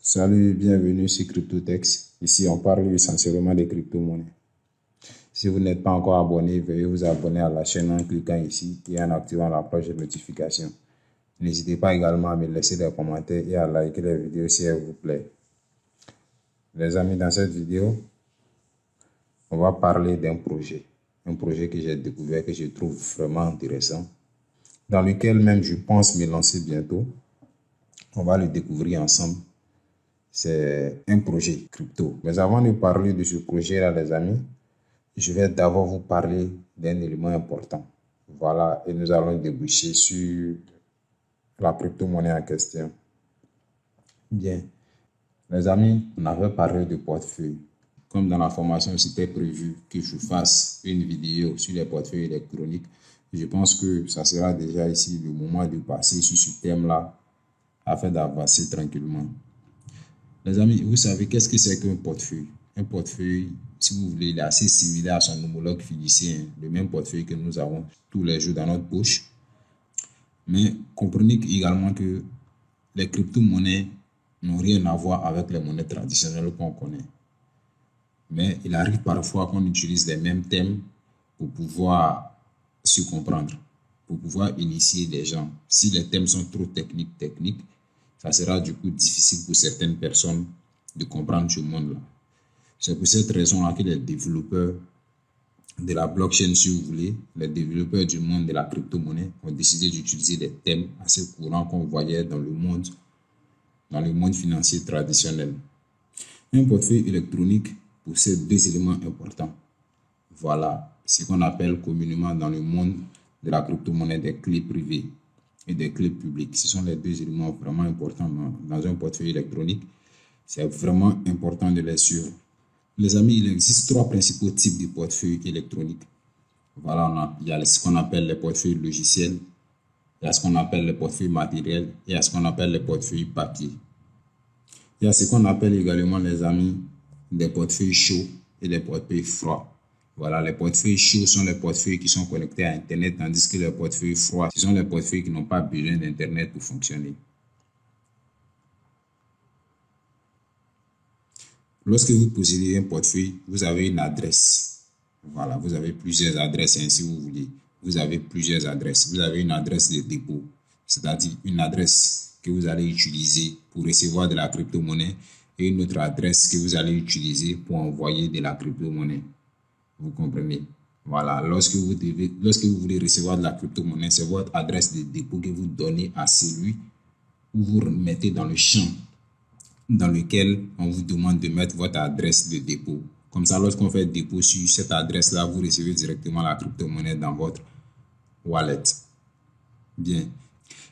Salut, bienvenue sur CryptoTex. Ici, on parle essentiellement des crypto-monnaies. Si vous n'êtes pas encore abonné, veuillez vous abonner à la chaîne en cliquant ici et en activant la cloche de notification. N'hésitez pas également à me laisser des commentaires et à liker les vidéos si elles vous plaît. Les amis, dans cette vidéo, on va parler d'un projet. Un projet que j'ai découvert, que je trouve vraiment intéressant, dans lequel même je pense me lancer bientôt. On va le découvrir ensemble. C'est un projet crypto. Mais avant de parler de ce projet-là, les amis, je vais d'abord vous parler d'un élément important. Voilà, et nous allons déboucher sur la crypto-monnaie en question. Bien, les amis, on avait parlé de portefeuille. Comme dans la formation, c'était prévu que je fasse une vidéo sur les portefeuilles électroniques. Je pense que ça sera déjà ici le moment de passer sur ce thème-là afin d'avancer tranquillement. Les amis, vous savez qu'est-ce que c'est qu'un portefeuille? Un portefeuille, si vous voulez, il est assez similaire à son homologue fiduciaire, le même portefeuille que nous avons tous les jours dans notre poche. Mais comprenez également que les crypto-monnaies n'ont rien à voir avec les monnaies traditionnelles qu'on connaît. Mais il arrive parfois qu'on utilise les mêmes thèmes pour pouvoir se comprendre, pour pouvoir initier les gens. Si les thèmes sont trop techniques, ça sera du coup difficile pour certaines personnes de comprendre ce monde-là. C'est pour cette raison-là que les développeurs de la blockchain, si vous voulez, les développeurs du monde de la crypto-monnaie ont décidé d'utiliser des thèmes assez courants qu'on voyait dans le monde financier traditionnel. Un portefeuille électronique possède deux éléments importants. Voilà ce qu'on appelle communément dans le monde de la crypto-monnaie des clés privées et des clés publiques. Ce sont les deux éléments vraiment importants dans un portefeuille électronique. C'est vraiment important de les suivre. Les amis, il existe trois principaux types de portefeuilles électroniques. Voilà, il y a ce qu'on appelle les portefeuilles logiciels, il y a ce qu'on appelle les portefeuilles matériels, et il y a ce qu'on appelle les portefeuilles papier. Il y a ce qu'on appelle également, les amis, des portefeuilles chauds et des portefeuilles froids. Voilà, les portefeuilles chauds sont les portefeuilles qui sont connectés à Internet, tandis que les portefeuilles froids, ce sont les portefeuilles qui n'ont pas besoin d'Internet pour fonctionner. Lorsque vous possédez un portefeuille, vous avez une adresse. Voilà, vous avez plusieurs adresses, si vous voulez. Vous avez plusieurs adresses. Vous avez une adresse de dépôt, c'est-à-dire une adresse que vous allez utiliser pour recevoir de la crypto-monnaie et une autre adresse que vous allez utiliser pour envoyer de la crypto-monnaie. Vous comprenez? Voilà, lorsque vous voulez recevoir de la crypto-monnaie, c'est votre adresse de dépôt que vous donnez à celui où vous remettez dans le champ dans lequel on vous demande de mettre votre adresse de dépôt. Comme ça, lorsqu'on fait dépôt sur cette adresse-là, vous recevez directement la crypto-monnaie dans votre wallet. Bien.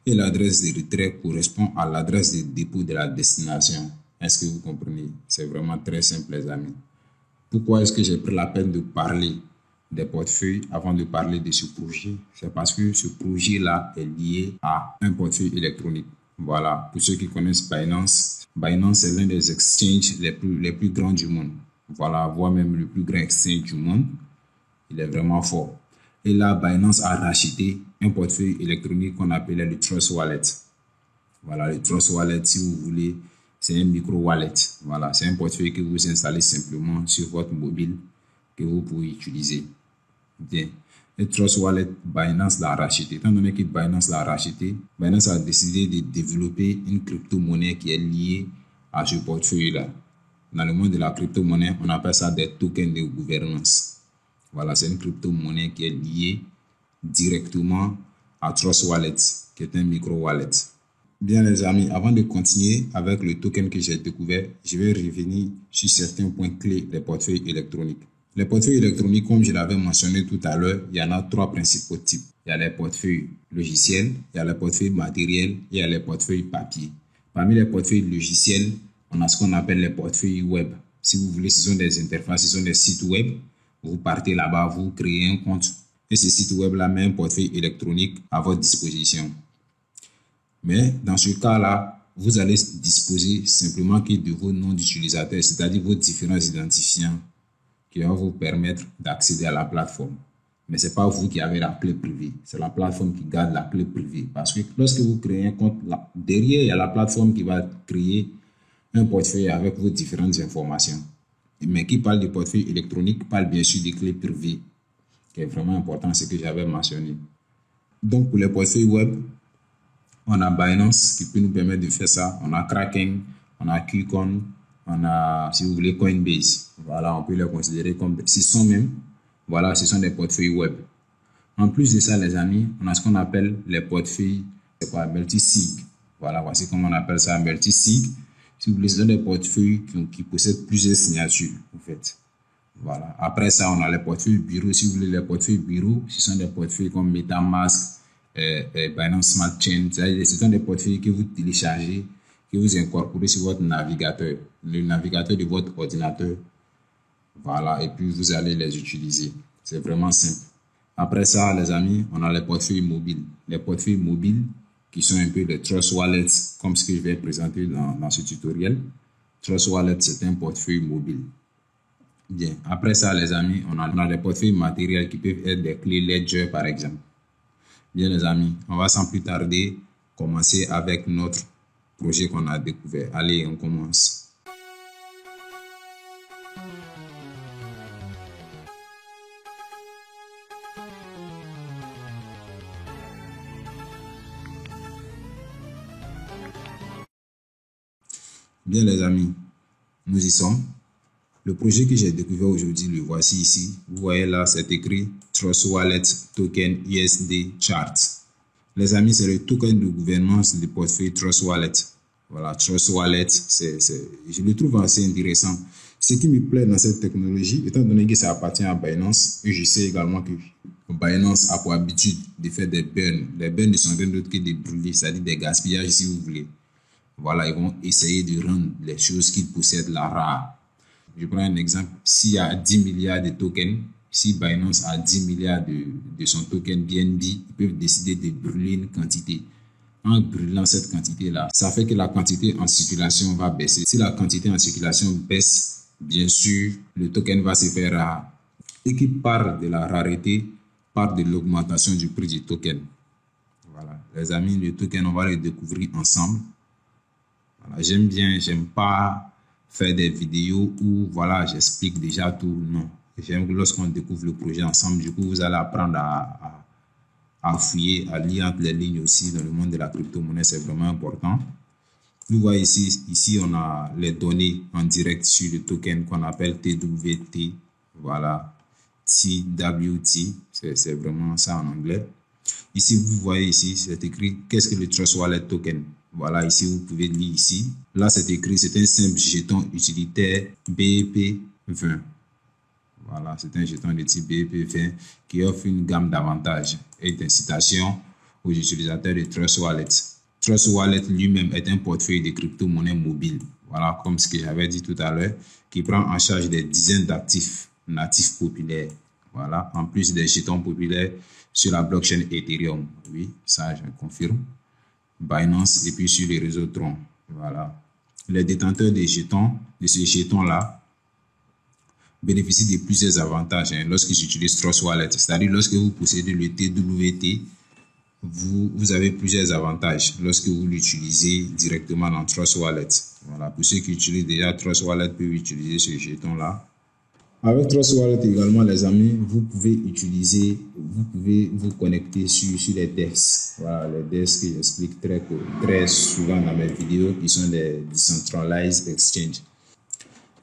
Et l'adresse de retrait correspond à l'adresse de dépôt de la destination. Est-ce que vous comprenez? C'est vraiment très simple, les amis. Pourquoi est-ce que j'ai pris la peine de parler des portefeuilles avant de parler de ce projet? C'est parce que ce projet-là est lié à un portefeuille électronique. Voilà, pour ceux qui connaissent Binance, Binance est l'un des exchanges les plus grands du monde. Voilà, voire même le plus grand exchange du monde. Il est vraiment fort. Et là, Binance a racheté un portefeuille électronique qu'on appelait le Trust Wallet. Voilà, le Trust Wallet, si vous voulez, c'est un micro-wallet. Voilà, c'est un portefeuille que vous installez simplement sur votre mobile que vous pouvez utiliser. Bien. Le Trust Wallet, Binance l'a racheté. Étant donné que Binance l'a racheté, Binance a décidé de développer une crypto-monnaie qui est liée à ce portefeuille-là. Dans le monde de la crypto-monnaie, on appelle ça des tokens de gouvernance. Voilà, c'est une crypto-monnaie qui est liée directement à Trust Wallet, qui est un micro-wallet. Bien les amis, avant de continuer avec le token que j'ai découvert, je vais revenir sur certains points clés des portefeuilles électroniques. Les portefeuilles électroniques, comme je l'avais mentionné tout à l'heure, il y en a trois principaux types. Il y a les portefeuilles logiciels, il y a les portefeuilles matériels et il y a les portefeuilles papier. Parmi les portefeuilles logiciels, on a ce qu'on appelle les portefeuilles web. Si vous voulez, ce sont des interfaces, ce sont des sites web. Vous partez là-bas, vous créez un compte et ce site web-là met un portefeuille électronique à votre disposition. Mais dans ce cas-là, vous allez disposer simplement que de vos noms d'utilisateurs, c'est-à-dire vos différents identifiants qui vont vous permettre d'accéder à la plateforme. Mais ce n'est pas vous qui avez la clé privée, c'est la plateforme qui garde la clé privée. Parce que lorsque vous créez un compte, derrière, il y a la plateforme qui va créer un portefeuille avec vos différentes informations. Mais qui parle de portefeuille électronique parle bien sûr des clés privées, qui est vraiment important, ce que j'avais mentionné. Donc, pour les portefeuilles web, on a Binance qui peut nous permettre de faire ça. On a Kraken, on a KuCoin, on a, si vous voulez, Coinbase. Voilà, on peut les considérer comme, ce sont des portefeuilles web. En plus de ça, les amis, on a ce qu'on appelle les portefeuilles, c'est quoi, multi-sig. Voilà, voici comment on appelle ça, multi-sig. Si vous voulez, ce sont des portefeuilles qui possèdent plusieurs signatures, en fait. Voilà. Après ça, on a les portefeuilles bureaux. Si vous voulez, les portefeuilles bureaux, ce sont des portefeuilles comme MetaMask, Binance Smart Chain. Ce sont des portefeuilles que vous téléchargez, que vous incorporez sur votre navigateur, le navigateur de votre ordinateur. Voilà. Et puis, vous allez les utiliser. C'est vraiment simple. Après ça, les amis, on a les portefeuilles mobiles. Les portefeuilles mobiles qui sont un peu les Trust Wallets, comme ce que je vais présenter dans ce tutoriel. Trust Wallet, c'est un portefeuille mobile. Bien, après ça, les amis, on a des portefeuilles matériels qui peuvent être des clés Ledger, par exemple. Bien, les amis, on va sans plus tarder commencer avec notre projet qu'on a découvert. Allez, on commence. Bien, les amis, nous y sommes. Le projet que j'ai découvert aujourd'hui, le voici ici. Vous voyez là, c'est écrit Trust Wallet Token USD Chart. Les amis, c'est le token de gouvernance du portefeuille Trust Wallet. Voilà, Trust Wallet, je le trouve assez intéressant. Ce qui me plaît dans cette technologie, étant donné que ça appartient à Binance, et je sais également que Binance a pour habitude de faire des burns. Les burns ne sont rien d'autre que des brûlés, c'est-à-dire des gaspillages si vous voulez. Voilà, ils vont essayer de rendre les choses qu'ils possèdent là rares. Je prends un exemple. S'il y a 10 milliards de tokens, si Binance a 10 milliards de son token BNB, ils peuvent décider de brûler une quantité. En brûlant cette quantité-là, ça fait que la quantité en circulation va baisser. Si la quantité en circulation baisse, bien sûr, le token va se faire rare. Et qui part de la rareté, part de l'augmentation du prix du token. Voilà. Les amis, le token, on va le découvrir ensemble. Voilà. J'aime pas faire des vidéos où voilà, j'explique déjà tout. Non. J'aime que lorsqu'on découvre le projet ensemble, du coup, vous allez apprendre à fouiller, à lire entre les lignes aussi dans le monde de la crypto-monnaie. C'est vraiment important. Vous voyez ici, on a les données en direct sur le token qu'on appelle TWT. Voilà. TWT. C'est vraiment ça en anglais. Ici, vous voyez ici, c'est écrit qu'est-ce que le Trust Wallet Token. Voilà, ici, vous pouvez lire ici. Là, c'est écrit, c'est un simple jeton utilitaire BEP20. Voilà, c'est un jeton de type BEP20 qui offre une gamme d'avantages et d'incitations aux utilisateurs de Trust Wallet. Trust Wallet lui-même est un portefeuille de crypto-monnaies mobiles. Voilà, comme ce que j'avais dit tout à l'heure, qui prend en charge des dizaines d'actifs natifs populaires. Voilà, en plus des jetons populaires sur la blockchain Ethereum. Oui, ça, je confirme. Binance et puis sur les réseaux Tron. Voilà. Les détenteurs des jetons, de ces jetons-là, bénéficient de plusieurs avantages lorsqu'ils utilisent Trust Wallet. C'est-à-dire, lorsque vous possédez le TWT, vous avez plusieurs avantages lorsque vous l'utilisez directement dans Trust Wallet. Voilà. Pour ceux qui utilisent déjà Trust Wallet, peuvent utiliser ce jeton-là. Avec Trust Wallet également, les amis, vous pouvez vous connecter sur les DEX. Voilà, les DEX que j'explique très souvent dans mes vidéos, qui sont des Decentralized Exchange.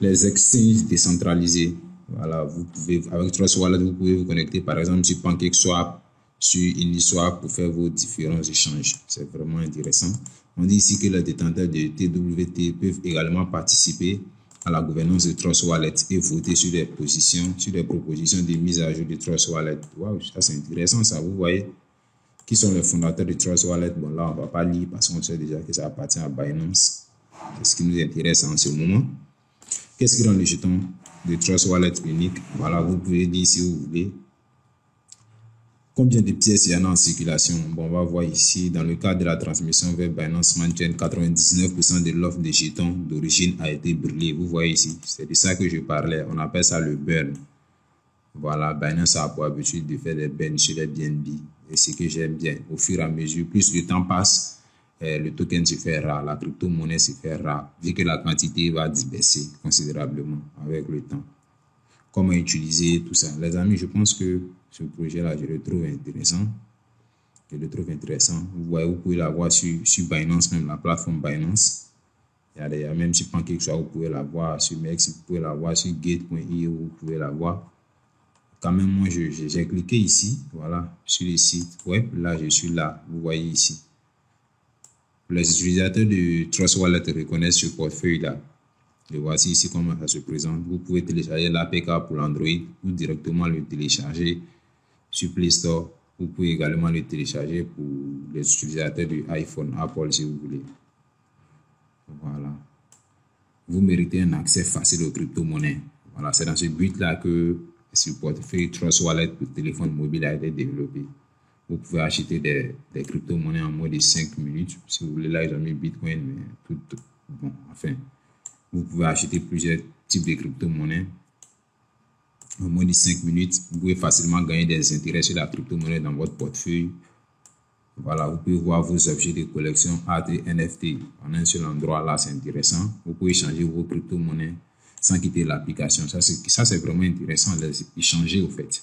Les exchanges décentralisés. Voilà, avec Trust Wallet, vous pouvez vous connecter par exemple sur PancakeSwap, sur Uniswap pour faire vos différents échanges. C'est vraiment intéressant. On dit ici que les détenteurs de TWT peuvent également participer à la gouvernance de Trust Wallet et voter sur des propositions de mise à jour de Trust Wallet. Waouh, ça c'est intéressant ça, vous voyez. Qui sont les fondateurs de Trust Wallet? Bon là, on ne va pas lire parce qu'on sait déjà que ça appartient à Binance. C'est ce qui nous intéresse en ce moment. Qu'est-ce qui rend le jeton de Trust Wallet unique? Voilà, vous pouvez lire si vous voulez. Combien de pièces il y en a en circulation? Bon, on va voir ici, dans le cadre de la transmission vers Binance Smart Chain, 99% de l'offre de jetons d'origine a été brûlée. Vous voyez ici, c'est de ça que je parlais. On appelle ça le burn. Voilà, Binance a pour habitude de faire des burns sur les BNB. Et ce que j'aime bien, au fur et à mesure, plus le temps passe, le token se fait rare, la crypto-monnaie se fait rare, vu que la quantité va baisser considérablement avec le temps. Comment utiliser tout ça? Les amis, je pense que ce projet-là, je le trouve intéressant. Vous voyez, vous pouvez l'avoir sur Binance, même la plateforme Binance. Il y a même sur PancakeSwap, vous pouvez l'avoir sur MEX, vous pouvez l'avoir sur Gate.io, vous pouvez l'avoir. Quand même, moi, j'ai cliqué ici, voilà, sur le site web. Là, je suis là, vous voyez ici. Les utilisateurs de Trust Wallet reconnaissent ce portefeuille-là. Et voici ici comment ça se présente. Vous pouvez télécharger l'APK pour l'Android ou directement le télécharger sur Play Store. Vous pouvez également le télécharger pour les utilisateurs de iPhone, Apple si vous voulez. Voilà. Vous méritez un accès facile aux crypto-monnaies. Voilà, c'est dans ce but-là que ce portefeuille Trust Wallet pour téléphone mobile a été développé. Vous pouvez acheter des crypto-monnaies en moins de 5 minutes. Si vous voulez, là, ils ont mis Bitcoin, mais tout, bon, enfin, vous pouvez acheter plusieurs types de crypto-monnaies en moins de 5 minutes. Vous pouvez facilement gagner des intérêts sur la crypto-monnaie dans votre portefeuille. Voilà, vous pouvez voir vos objets de collection art et NFT en un seul endroit. Là, c'est intéressant. Vous pouvez changer vos crypto-monnaies sans quitter l'application. Ça, c'est vraiment intéressant, les échanger au fait.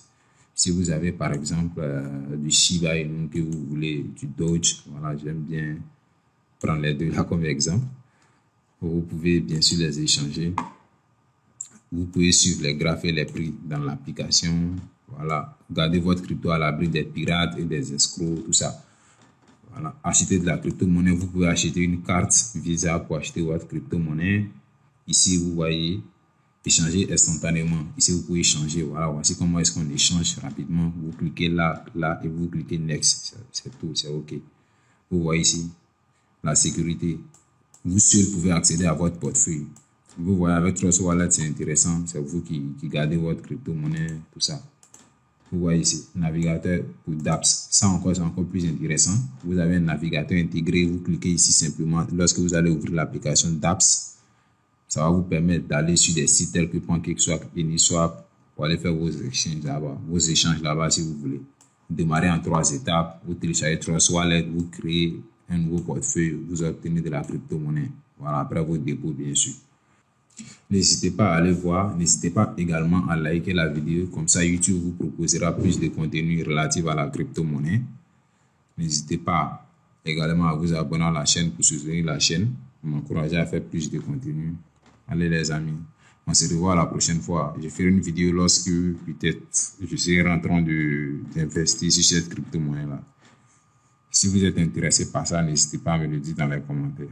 Si vous avez par exemple du Shiba Inu que vous voulez, du Doge, voilà, j'aime bien prendre les deux là comme exemple. Vous pouvez bien sûr les échanger. Vous pouvez suivre les graphes et les prix dans l'application. Voilà, gardez votre crypto à l'abri des pirates et des escrocs, tout ça. Voilà, acheter de la crypto-monnaie. Vous pouvez acheter une carte Visa pour acheter votre crypto-monnaie. Ici, vous voyez, échanger instantanément. Ici, vous pouvez échanger. Voilà, voici comment est-ce qu'on échange rapidement. Vous cliquez là, là et vous cliquez Next. C'est tout, c'est OK. Vous voyez ici, la sécurité. Vous seul pouvez accéder à votre portefeuille. Vous voyez, avec Trust Wallet, c'est intéressant. C'est vous qui gardez votre crypto-monnaie, tout ça. Vous voyez ici, navigateur pour dApps. Ça encore, c'est encore plus intéressant. Vous avez un navigateur intégré. Vous cliquez ici simplement. Lorsque vous allez ouvrir l'application dApps, ça va vous permettre d'aller sur des sites tels que PancakeSwap, Uniswap pour aller faire vos échanges là-bas si vous voulez. Vous démarrez en 3 étapes. Vous téléchargez Trust Wallet, vous créez un nouveau portefeuille, vous obtenez de la crypto-monnaie. Voilà, après vos dépôts, bien sûr. N'hésitez pas à aller voir. N'hésitez pas également à liker la vidéo. Comme ça, YouTube vous proposera plus de contenu relatif à la crypto-monnaie. N'hésitez pas également à vous abonner à la chaîne pour soutenir la chaîne. M'encourager à faire plus de contenu. Allez les amis, on se revoit la prochaine fois. Je ferai une vidéo lorsque peut-être je serai en train d'investir sur cette crypto-monnaie là. Si vous êtes intéressé par ça, n'hésitez pas à me le dire dans les commentaires.